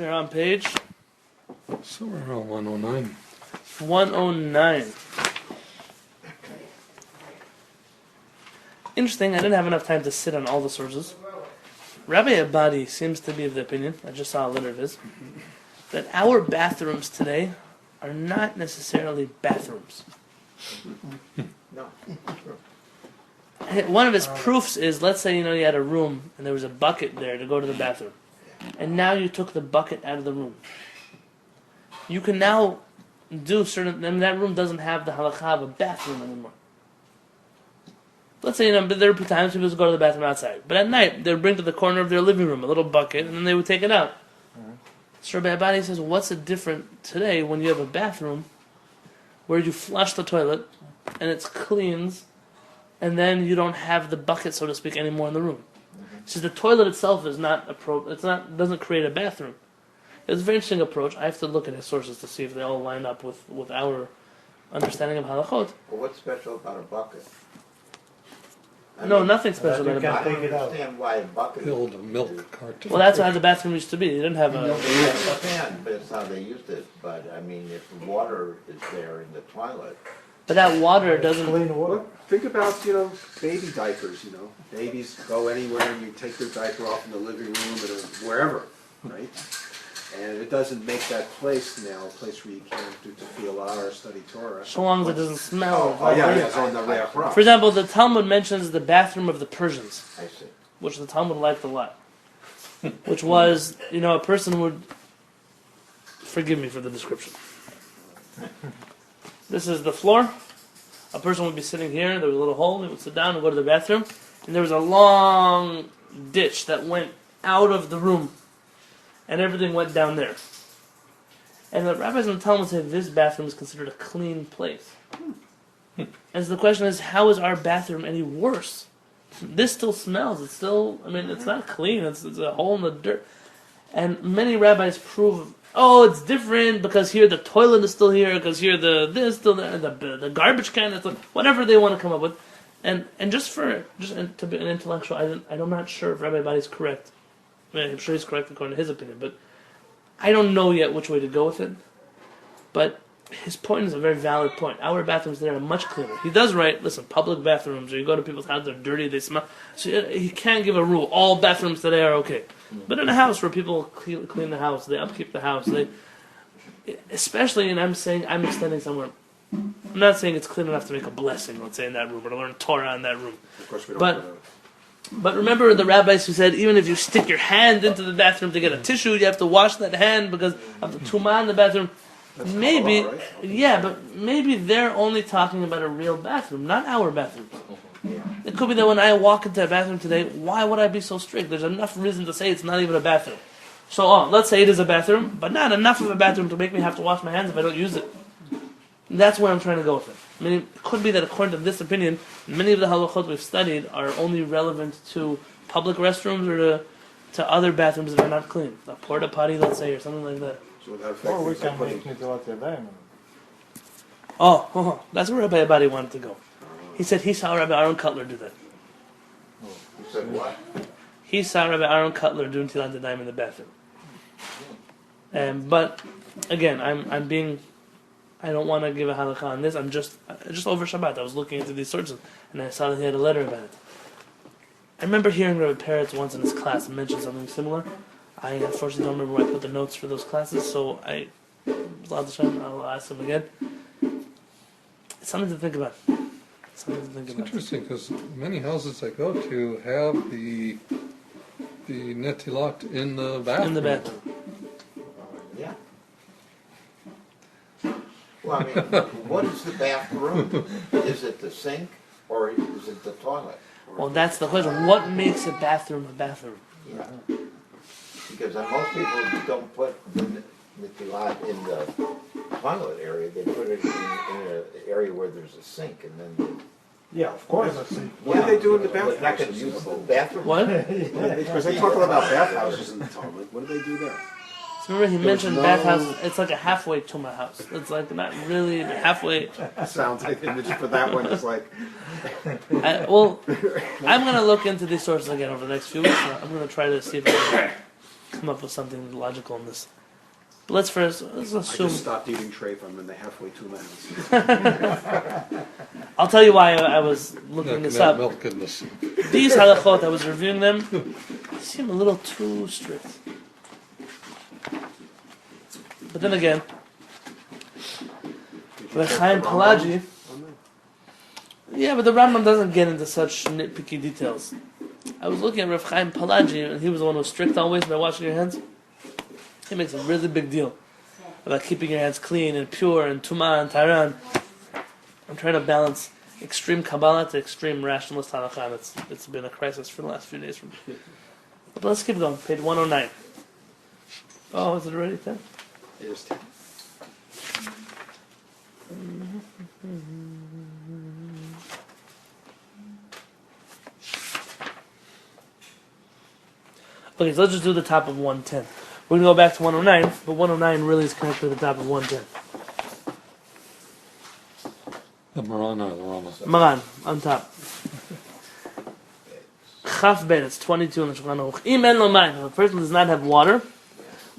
We're on page So we're on 109. 109. Interesting, I didn't have enough time to sit on all the sources. Rabbi Abadi seems to be of the opinion, I just saw a letter of his, that our bathrooms today are not necessarily bathrooms. No. One of his proofs is, let's say you had a room and there was a bucket there to go to the bathroom, and now you took the bucket out of the room. You can now do certain, and that room doesn't have the halakha of a bathroom anymore. Let's say there are times people just go to the bathroom outside, but at night they would bring to the corner of their living room a little bucket, and then they would take it out. So Rabbi Abadi says, what's it different today when you have a bathroom where you flush the toilet and it's cleans, and then you don't have the bucket, so to speak, anymore in the room? He says the toilet itself is doesn't create a bathroom. It's a very interesting approach. I have to look at his sources to see if they all line up with our understanding of halachot. Well, what's special about a bucket? No, nothing special about a I bucket. don't understand why a bucket. Build a milk carton. Well, that's how the bathroom used to be. You didn't have a... I understand, but it's how they used it. But I mean, if the water is there in the toilet. But that water doesn't... Clean water. Well, think about, baby diapers, Babies go anywhere and you take their diaper off in the living room or wherever, right? And it doesn't make that place now a place where you can't do tefillah or study Torah. So long as it doesn't smell. Oh, yeah, it's on the rack. For example, the Talmud mentions the bathroom of the Persians, I see. which the Talmud liked a lot. Which was, a person would... Forgive me for the description. This is the floor. A person would be sitting here, there was a little hole, they would sit down and go to the bathroom, and there was a long ditch that went out of the room, and everything went down there. And the rabbis in the Talmud say this bathroom is considered a clean place. And so the question is, how is our bathroom any worse? This still smells, it's still, it's not clean, it's a hole in the dirt. And many rabbis prove, it's different because here the toilet is still here, because here this still there, the garbage can, it's whatever they want to come up with. And to be an intellectual, I'm not sure if Rabbi Abadi is correct. I'm sure he's correct according to his opinion, but I don't know yet which way to go with it. But his point is a very valid point. Our bathrooms today are much cleaner. He does write, listen, public bathrooms, or you go to people's houses, they're dirty, they smell. So he can't give a rule. All bathrooms today are okay. But in a house where people clean the house, they upkeep the house, especially, and I'm extending somewhere. I'm not saying it's clean enough to make a blessing, let's say, in that room, or to learn Torah in that room. Of course we don't. But remember the rabbis who said even if you stick your hand into the bathroom to get a tissue, you have to wash that hand because of the tumah in the bathroom. That's Maybe, halal, right? yeah, but maybe they're only talking about a real bathroom, not our bathroom. It could be that when I walk into a bathroom today, why would I be so strict? There's enough reason to say it's not even a bathroom. So, let's say it is a bathroom, but not enough of a bathroom to make me have to wash my hands if I don't use it. That's where I'm trying to go with it. It could be that according to this opinion, many of the halachot we've studied are only relevant to public restrooms or to other bathrooms that are not clean. A porta potty, let's say, or something like that. So without Or we affecting can make Nitilat Yadayim. That's where Rabbi Abadi wanted to go. He said he saw Rabbi Aaron Cutler do that. You said what? He saw Rabbi Aaron Cutler doing Nitilat Yadayim in the bathroom. But again, I don't want to give a halakha on this. I'm just over Shabbat. I was looking into these sources, and I saw that he had a letter about it. I remember hearing Rabbi Peretz once in his class mention something similar. I unfortunately don't remember where I put the notes for those classes, so I'll ask him again. It's something to think about. It's interesting because many houses I go to have the netilat in the bathroom. In the bathroom. Yeah. Well, what is the bathroom? Is it the sink or is it the toilet? Well, that's the question. What makes a bathroom a bathroom? Yeah. Because most people don't put the netilat in the toilet area. They put it in an area where there's a sink, and then. Yeah, of course. What do they do in the bathroom? They're not going to use the bathroom. What? Because they talk about bathhouses in the Talmud. What do they do there? So remember he mentioned bathhouse. It's like a halfway to my house. It's like not really but halfway. Sounds like the image for that one is like. I'm going to look into these sources again over the next few weeks. I'm going to try to see if I can come up with something logical in this. But let's I assume. just stopped eating treif. I'm in the halfway to my house. I'll tell you why I was looking this up. Milk goodness. These halachot, I was reviewing them, they seem a little too strict. But then again, Rav Chaim Palaji, yeah, but the Rambam doesn't get into such nitpicky details. I was looking at Rav Chaim Palaji, and he was the one who was strict always by washing your hands. He makes a really big deal about keeping your hands clean and pure and tumah and taran. I'm trying to balance extreme Kabbalah to extreme rationalist halakha. It's been a crisis for the last few days for me. But let's keep going. Page 109. Oh, is it already 10? It is 10. Okay, so let's just do the top of 110. We're going to go back to 109, but 109 really is connected to the top of 110. The Marana, the Rama. Maran, on top. Chaf Ben, it's 22 in the Shulchan Aruch. Imen lo mayim, if a person does not have water,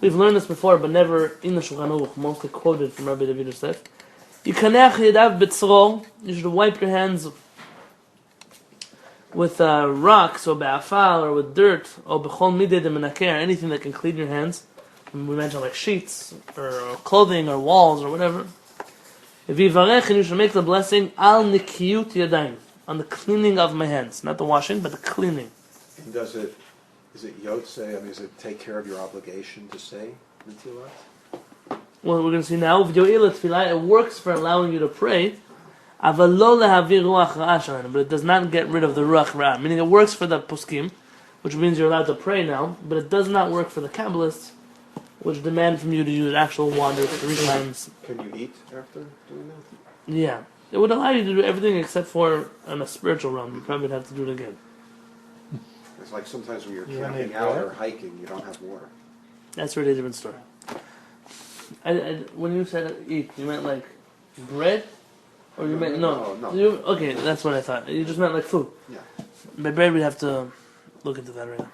we've learned this before, but never in the Shulchan Aruch, mostly quoted from Rabbi David Yosef. Yikanech yadav b'tzrol, you should wipe your hands with rocks, or be'afal, or with dirt, or b'chol midei de menakeh, anything that can clean your hands. And we mentioned like sheets, or clothing, or walls, or whatever. V'yivarech, and you should make the blessing al nikiyut yadayim, on the cleaning of my hands, not the washing, but the cleaning. And is it Yotze? I mean, does it take care of your obligation to say Netilat? Well, we're going to see now, it works for allowing you to pray, but it does not get rid of the ruach ra'ah, meaning it works for the poskim, which means you're allowed to pray now, but it does not work for the Kabbalists, which demand from you to use actual water 3 times. Can you eat after doing that? Yeah. It would allow you to do everything except for on a spiritual realm. You probably would have to do it again. It's like sometimes when you're You camping need out bread? or hiking, you don't have water. That's a really different story. When you said eat, you meant like bread? Or you meant, no. Okay, that's what I thought. You just meant like food. Yeah. By bread, we'd have to look into that right now.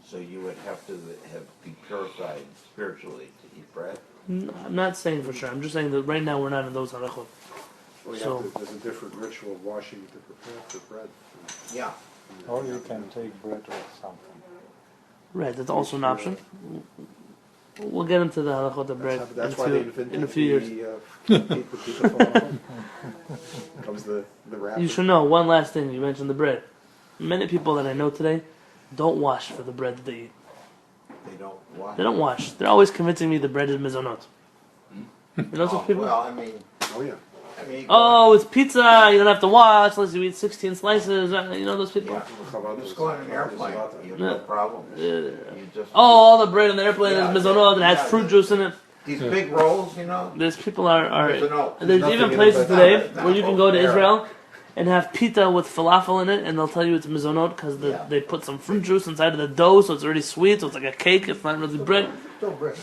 So you would have to be purified spiritually to eat bread? No, I'm not saying for sure. I'm just saying that right now we're not in those halachot. Well, there's a different ritual of washing to prepare for bread. Yeah. Or you can take bread or something. Right, that's also an option. We'll get into the halachot of bread That's why they invented in a few years. the pita comes the wrapper. You should know one last thing. You mentioned the bread. Many people that I know today don't wash for the bread that they eat. They don't wash. They don't wash. They're always convincing me the bread is mizonot. You know those people? Well, I mean, Oh yeah. Oh, it's pizza. You don't have to wash unless you eat 16 slices. You know those people? Yeah. Just go on an airplane. You have no problem. You just All the bread on the airplane Yeah. is mizonot and has fruit juice in it. these big rolls, you know. There's people are Mizonot. there's nothing even in places it but- today No, where you can go to there. Israel and have pita with falafel in it, and they'll tell you it's mizonot because Yeah. they put some fruit juice inside of the dough, so it's already sweet, so it's like a cake. It's not really bread. Still bread.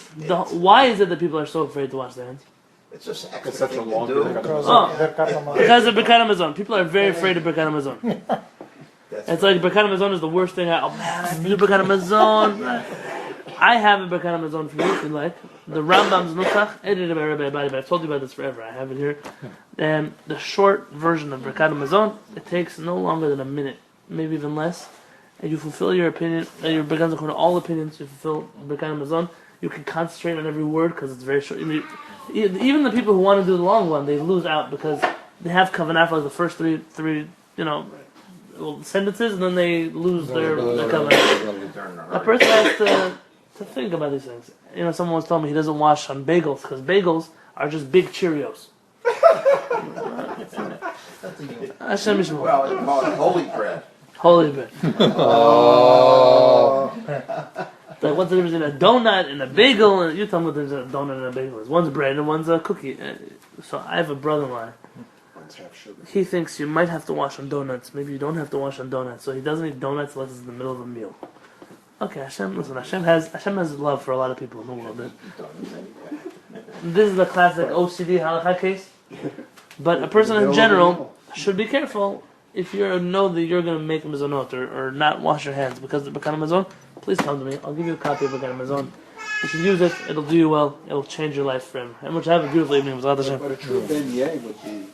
Why is it that people are so afraid to wash their hands? It's just extra It's such a thing long to do. Because Oh. they're Katamah. Because of Birkat Hamazon. People are very afraid of Birkat Hamazon. That's It's like Birkat Hamazon is the worst thing. Oh man, I have to do Birkat Hamazon. I have a Birkat Hamazon for you if you like. The Rambam's Nusach, edited by Rabbi, but I've told you about this forever. I have it here. And the short version of Birkat Hamazon, it takes no longer than a minute, maybe even less. And you fulfill your opinion, your Birkat according to all opinions, you fulfill Birkat Hamazon. You can concentrate on every word because it's very short. I mean, even the people who want to do the long one, they lose out because they have kavanah for like the first three sentences, and then they lose their kavanah. A person has to think about these things. You know, someone was telling me he doesn't wash on bagels because bagels are just big Cheerios. Hashem Yishmael. well, it's called holy bread. Holy bread. It's like, what's the difference in a donut and a bagel? And you tell me what there's a donut and a bagel is. One's bread and one's a cookie. So I have a brother-in-law. One's half sugar. He thinks you might have to wash on donuts. Maybe you don't have to wash on donuts. So he doesn't eat donuts unless it's in the middle of a meal. Okay, Hashem, listen, Hashem has love for a lot of people in the world. This is the classic OCD halakha case. But a person in general should be careful if you know that you're going to make a mizonot or not wash your hands because of the Bekan Hamazon, please come to me. I'll give you a copy of Bekan Hamazon. You should use it. It'll do you well. It'll change your life for him. And we'll have a beautiful evening with Hashem. But a true benyeh would be